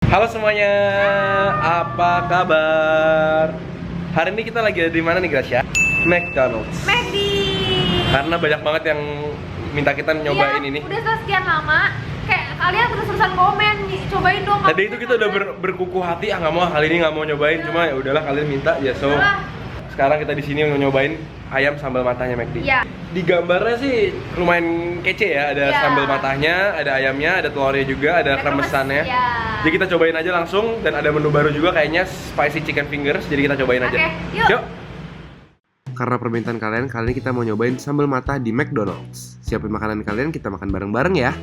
Halo semuanya, apa kabar? Hari ini kita lagi ada di mana nih Gracia? McDonald's. McD. Karena banyak banget yang minta kita nyobain ini. Udah sekian lama, kayak kalian terus-terusan komen, cobain dong. Tadi itu kita udah berkukuh hati, nggak mau kali ini nggak mau nyobain, cuma ya udahlah kalian minta ya so. Sekarang kita di sini mau nyobain ayam sambal matahnya McD. Iya. Di gambarnya sih lumayan kece ya, ada sambal matahnya, ada ayamnya, ada telurnya juga, ada kremesannya. Ya. Jadi kita cobain aja langsung dan ada menu baru juga kayaknya spicy chicken fingers, jadi kita cobain aja. Yuk. Karena permintaan kalian, kali ini kita mau nyobain sambal matah di McDonald's. Siapin makanan kalian, kita makan bareng-bareng ya.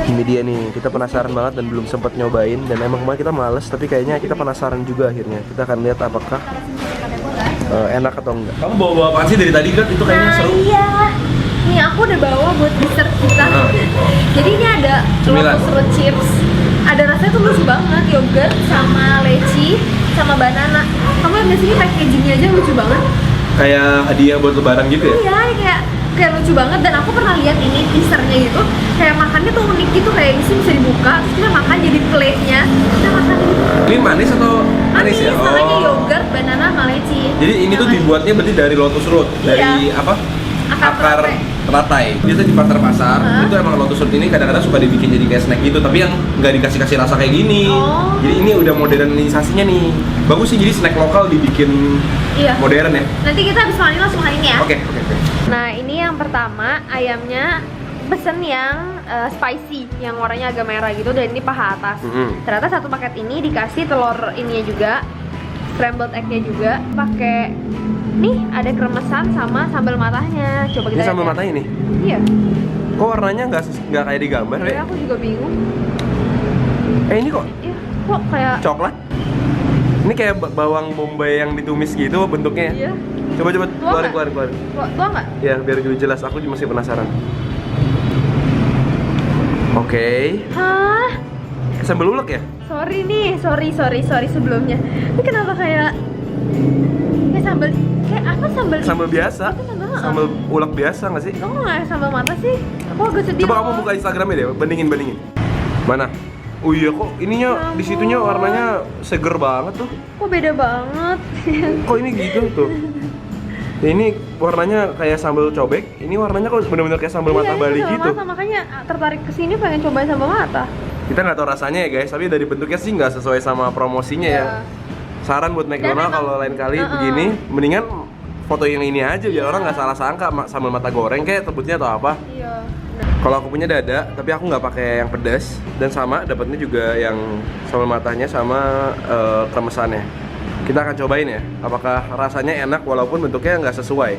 Ini dia nih, kita penasaran banget dan belum sempat nyobain. Dan emang kemarin kita males, tapi kayaknya kita penasaran juga akhirnya. Kita akan lihat apakah enak atau enggak. Kamu bawa apaan sih dari tadi kan? Itu kayaknya seru. Iya. Nih aku udah bawa buat dessert kita. Jadi ini ada lotus root chips. Ada rasanya tuh lucu banget, yogurt sama leci sama banana. Kamu lihat di sini packagingnya aja lucu banget. Kayak hadiah buat lebaran gitu ya? Iya, kayak lucu banget. Dan aku pernah lihat ini teasernya gitu. Kayak makannya tuh unik gitu, kayak ini sih bisa dibuka, terus kita makan jadi plate-nya. Kita makan gitu. Ini manis atau manis ya? Namanya yogurt, banana, sama leci. Jadi ini tuh dibuatnya berarti dari lotus root, dari apa? Akar teratai. Biasanya di pasar-pasar itu emang lotus root ini kadang-kadang suka dibikin jadi kayak snack gitu, tapi yang nggak dikasih rasa kayak gini. Jadi ini udah modernisasinya nih. Bagus sih, jadi snack lokal dibikin modern ya. Nanti kita habis makan langsung makan ini ya. Oke. Nah ini yang pertama, ayamnya pesen yang spicy, yang warnanya agak merah gitu, dan ini paha atas. Ternyata satu paket ini dikasih telur ininya juga, scrambled egg-nya juga, pakai nih ada kremesan sama sambal matahnya. Coba kita ini sambal matahnya nih? Iya. Kok warnanya nggak kayak di gambar ya? Aku juga bingung. Ini kok? Iya, kok kayak coklat? Ini kayak bawang bombay yang ditumis gitu bentuknya. Iya. Coba keluarin. Tua nggak? Ya biar lebih jelas, aku masih penasaran. Oke. Hah? Sambal ulek ya? Sorry nih, sorry sebelumnya. Ini kenapa kayak sambal, kayak apa sambal? Sambal biasa. Sambal ulek biasa nggak sih? Kamu nggak sambal mata sih? Aku agak sedih. Coba kamu buka Instagramnya deh, bandingin. Mana? Oh iya, kok ininya di situnya warnanya seger banget tuh. Kok beda banget? Kok ini gitu tuh? Ini warnanya kayak sambal cobek, ini warnanya kok bener-bener kayak sambal mata Bali gitu. Mata, makanya tertarik ke sini pengen cobain sambal mata. Kita nggak tahu rasanya ya guys, tapi dari bentuknya sih nggak sesuai sama promosinya ya. Saran buat McDonald's kalau lain kali begini, mendingan foto yang ini aja biar orang nggak salah sangka sambal mata goreng kayak sebutnya atau apa. Iya. Kalau aku punya dada, tapi aku nggak pakai yang pedas dan sama dapatnya juga yang sambal matanya sama kremesannya. Kita akan cobain ya, apakah rasanya enak walaupun bentuknya nggak sesuai.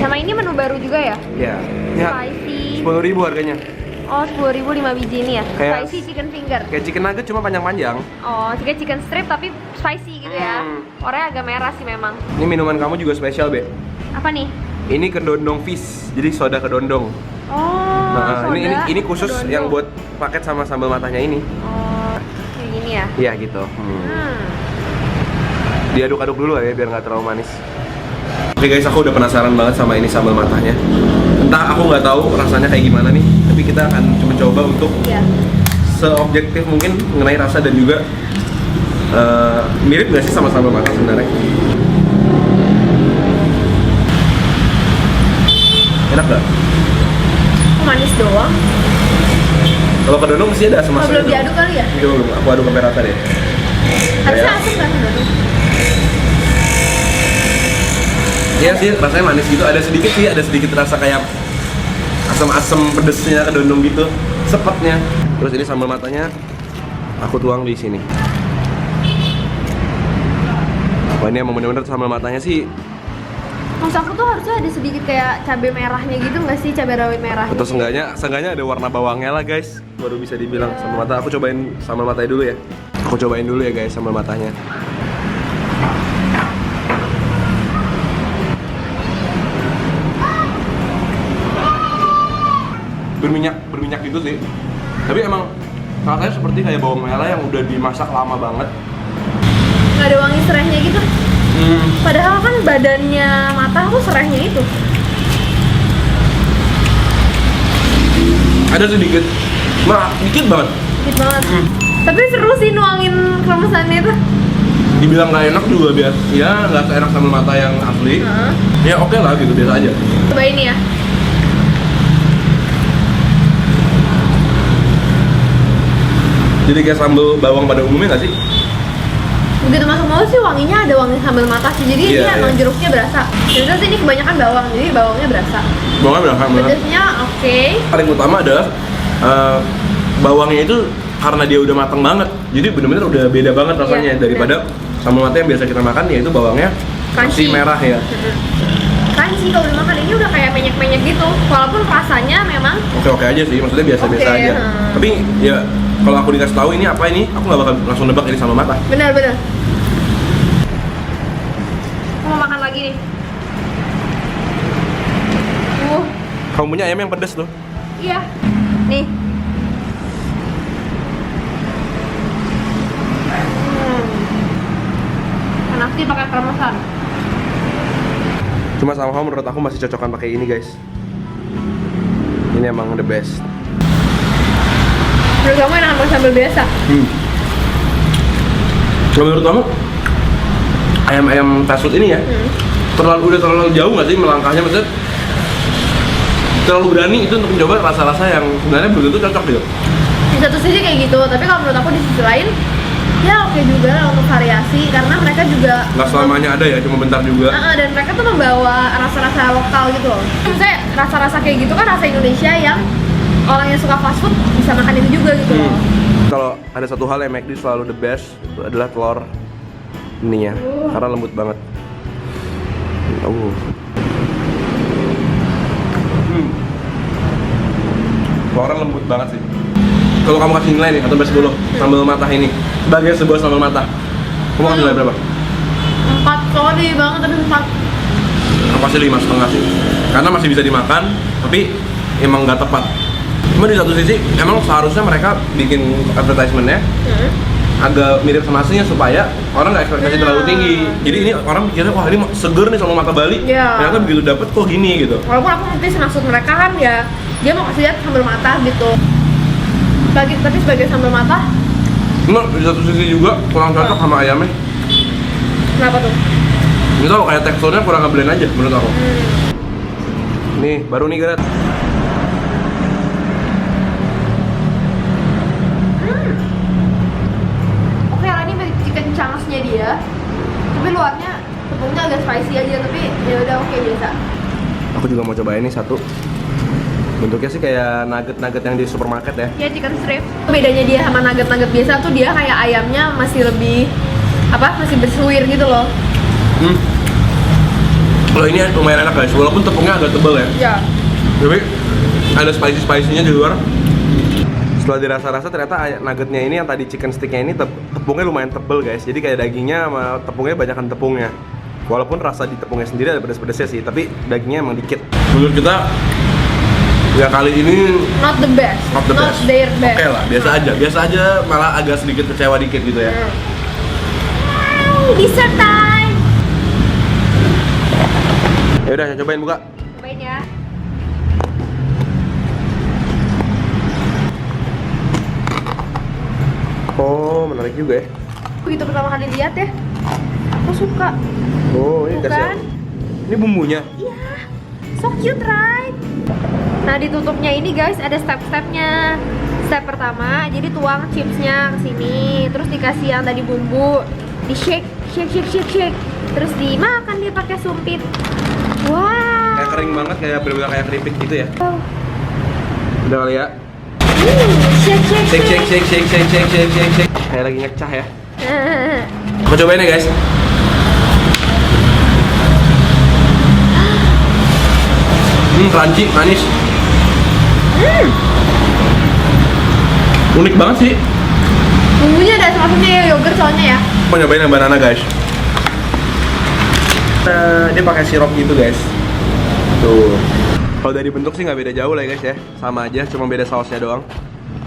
Sama ini menu baru juga ya? Iya. Spicy. 10.000 harganya. Oh, 10.000 5 biji ini ya? Kayak spicy chicken finger. Kayak chicken nugget cuma panjang-panjang. Oh, chicken strip tapi spicy gitu ya. Warnanya agak merah sih memang. Ini minuman kamu juga spesial, Be. Apa nih? Ini kedondong fish, jadi soda kedondong. Oh, Nah, soda ini khusus kedondong yang buat paket sama sambal matanya ini. Oh, kayak gini ya? Iya gitu. Diaduk-aduk dulu ya biar nggak terlalu manis. Oke guys, aku udah penasaran banget sama ini sambal matanya. Entah aku nggak tahu rasanya kayak gimana nih, tapi kita akan coba untuk seobjektif mungkin mengenai rasa dan juga mirip nggak sih sama sambal mata sebenarnya. Enak nggak? Manis doang. Kalau kedondong mesti ada asam-asam. Belum diaduk kali ya? Belum, aku aduk sampai rata deh. Harusnya asam nggak kedondong? Iya sih, rasanya manis gitu. Ada sedikit rasa kayak asam-asam pedesnya kedondong gitu, sepetnya. Terus ini sambal matanya aku tuang di sini. Wah, ini emang bener-bener sambal matanya sih. Maksud aku tuh harusnya ada sedikit kayak cabai merahnya gitu nggak sih, cabai rawit merah? Atau seenggaknya ada warna bawangnya lah guys, baru bisa dibilang sambal mata. Aku cobain sambal matanya dulu ya. Aku cobain dulu ya guys sambal matanya. Berminyak gitu sih. Tapi emang rasanya seperti kayak bawang merah yang udah dimasak lama banget. Nggak ada wangi serehnya gitu. Padahal kan badannya mata tuh serehnya itu. Ada sedikit, dikit banget. dikit banget. Tapi seru sih nuangin kremesannya itu. Dibilang nggak enak juga biasa, ya nggak seenak sambal mata yang asli. Ya oke lah gitu, biasa aja. Coba ini ya. Jadi kayak sambal bawang pada umumnya nggak sih? Begitu masuk mulut sih wanginya ada wangi sambal mata sih. Jadi dia emang jeruknya berasa. Terus sih ini kebanyakan bawang, jadi bawangnya berasa. Bawangnya berasa banget. Pedasnya oke. Paling utama adalah bawangnya itu karena dia udah matang banget, jadi bener-bener udah beda banget rasanya daripada sambal mata yang biasa kita makan, yaitu bawangnya masih merah ya. Crunchy kalau udah makan ini udah kayak menyek-menyek gitu. Walaupun rasanya memang oke-oke aja sih, maksudnya biasa-biasa aja. Tapi ya kalau aku dikasih tahu ini apa ini, aku nggak bakal langsung nebak ini sambal mata. Benar-benar. Aku mau makan lagi nih. Kamu punya ayam yang pedas tuh? Iya. Nih. Enak sih pakai kremesan. Cuma sama menurut aku masih cocokan pakai ini guys. Ini emang the best. Menurut kamu enakan pakai sambal biasa? Kalau menurut kamu ayam-ayam fast food ini ya udah terlalu jauh nggak sih melangkahnya, maksudnya terlalu berani itu untuk mencoba rasa-rasa yang sebenarnya belum tentu cocok gitu. Di satu sisi kayak gitu, tapi kalau menurut aku di sisi lain ya oke juga lah untuk variasi, karena mereka juga nggak selamanya ada ya, cuma bentar juga. Dan mereka tuh membawa rasa-rasa lokal gitu loh. Misalnya rasa-rasa kayak gitu kan rasa Indonesia yang orang yang suka fast food bisa makan itu juga gitu loh. Kalau ada satu hal yang McD selalu the best, itu adalah telur ininya, karena lembut banget. Telurnya lembut banget sih. Kalau kamu kasih nilai nih, 1 sampai 10 sambal mata ini sebagai sebuah sambal mata, kamu kasih nilai berapa? 4, sorry banget tapi 4. Aku kasih 5,5 sih, karena masih bisa dimakan, tapi emang nggak tepat. Cuma di satu sisi, emang seharusnya mereka bikin advertisement-nya agak mirip sama aslinya supaya orang nggak ekspektasi terlalu tinggi. Jadi ini orang pikirnya, wah ini seger nih sama mata Bali. Ternyata begitu dapet kok gini gitu. Walaupun aku ngerti maksud mereka kan ya, dia mau kasih lihat sambal mata gitu. Tapi sebagai sambal mata, cuma di satu sisi juga kurang cocok sama ayamnya. Kenapa tuh? Ini tau kayak teksturnya kurang ngeblend aja menurut aku. Nih baru nih Garet. Oke lah, ini chicken chunks-nya dia, tapi luarnya tepungnya agak spicy aja, tapi ya udah oke biasa. Aku juga mau cobain nih satu. Bentuknya sih kayak nugget-nugget yang di supermarket ya. Ya, chicken strip. Bedanya dia sama nugget-nugget biasa tuh dia kayak ayamnya masih lebih masih bersuir gitu loh. Kalau ini lumayan enak guys, walaupun tepungnya agak tebal ya. Iya. Tapi ada spicy-spicy-nya di luar. Setelah dirasa-rasa ternyata nuggetnya ini yang tadi chicken sticknya ini tepungnya lumayan tebal guys. Jadi kayak dagingnya sama tepungnya banyakan tepungnya. Walaupun rasa di tepungnya sendiri ada pedas-pedasnya sih, tapi dagingnya emang dikit. Menurut kita ya kali ini not the best. Not their best. Oke lah, biasa aja, malah agak sedikit kecewa dikit gitu ya. Dessert time. Ya udah, cobain buka. Cobain ya. Oh, menarik juga ya. Begitu pertama kali lihat ya, aku suka. Oh, ini Bukan? kasih. Ini bumbunya. Iya, so cute right? Nah, ditutupnya ini guys ada step-stepnya. Step pertama, jadi tuang chipsnya ke sini, terus dikasih yang tadi bumbu, di shake, terus dimakan dia pakai sumpit. Wow. Kayak kering banget, kayak bener-bener kayak keripik gitu ya. Udah kali ya. Shake. Kayak lagi ngecah ya. Aku cobain ya guys. Crunchy, manis. Unik banget sih. Bumbunya ada maksudnya ya yogurt soalnya ya. Mau nyobain yang banana guys. Dia pakai sirup gitu guys. Tuh. Kalau dari bentuk sih nggak beda jauh lah guys ya. Sama aja, cuma beda sausnya doang.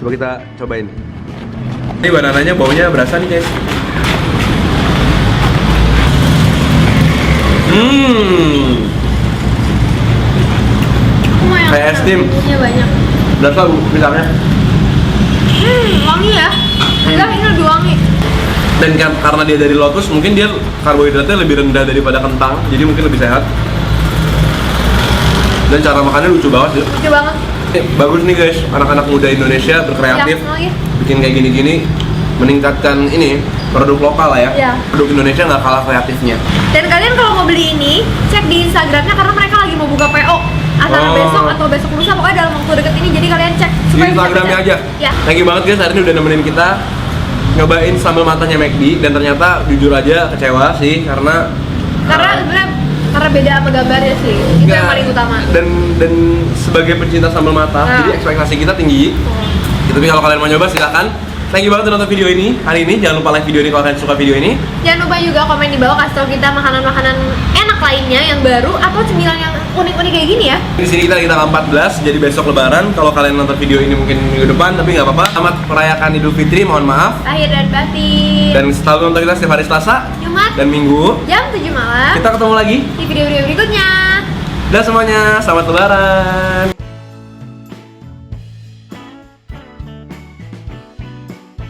Coba kita cobain. Ini banananya baunya berasa nih guys. Kayak es krim. Bumbunya banyak. Berasa pisangnya. Wangi ya. Enggak, ini lebih wangi. Dan karena dia dari lotus, mungkin dia karbohidratnya lebih rendah daripada kentang, jadi mungkin lebih sehat. Dan cara makannya lucu banget sih. Lucu banget. Bagus nih guys, anak-anak muda Indonesia berkreatif, bikin kayak gini-gini, meningkatkan ini produk lokal lah ya. Produk Indonesia nggak kalah kreatifnya. Dan kalian kalau mau beli ini, cek di Instagramnya karena mereka lagi mau buka PO antara besok atau besok lusa, pokoknya dalam waktu deket ini. Jadi kalian cek di Instagramnya aja. Ya. Thank you banget guys, hari ini udah nemenin kita nyobain sambal matanya McD, dan ternyata jujur aja kecewa sih karena sebenarnya karena beda sama gambarnya sih. Itu yang paling utama. Dan sebagai pencinta sambal mata, jadi ekspektasi kita tinggi. Tapi kalau kalian mau nyoba silakan. Thank you banget udah nonton video ini hari ini. Jangan lupa like video ini kalau kalian suka video ini. Jangan lupa juga komen di bawah, kasih tau kita makanan-makanan enak lainnya yang baru atau cemilan yang unik-unik kayak gini ya. Di sini kita lagi tanggal 14, jadi besok Lebaran. Kalau kalian nonton video ini mungkin minggu depan, tapi nggak apa-apa. Selamat merayakan Idul Fitri, mohon maaf. Lahir dan batin. Dan selalu nonton kita setiap hari Selasa, Jumat, dan Minggu jam 7 malam. Kita ketemu lagi di video-video berikutnya. Dan semuanya, selamat Lebaran.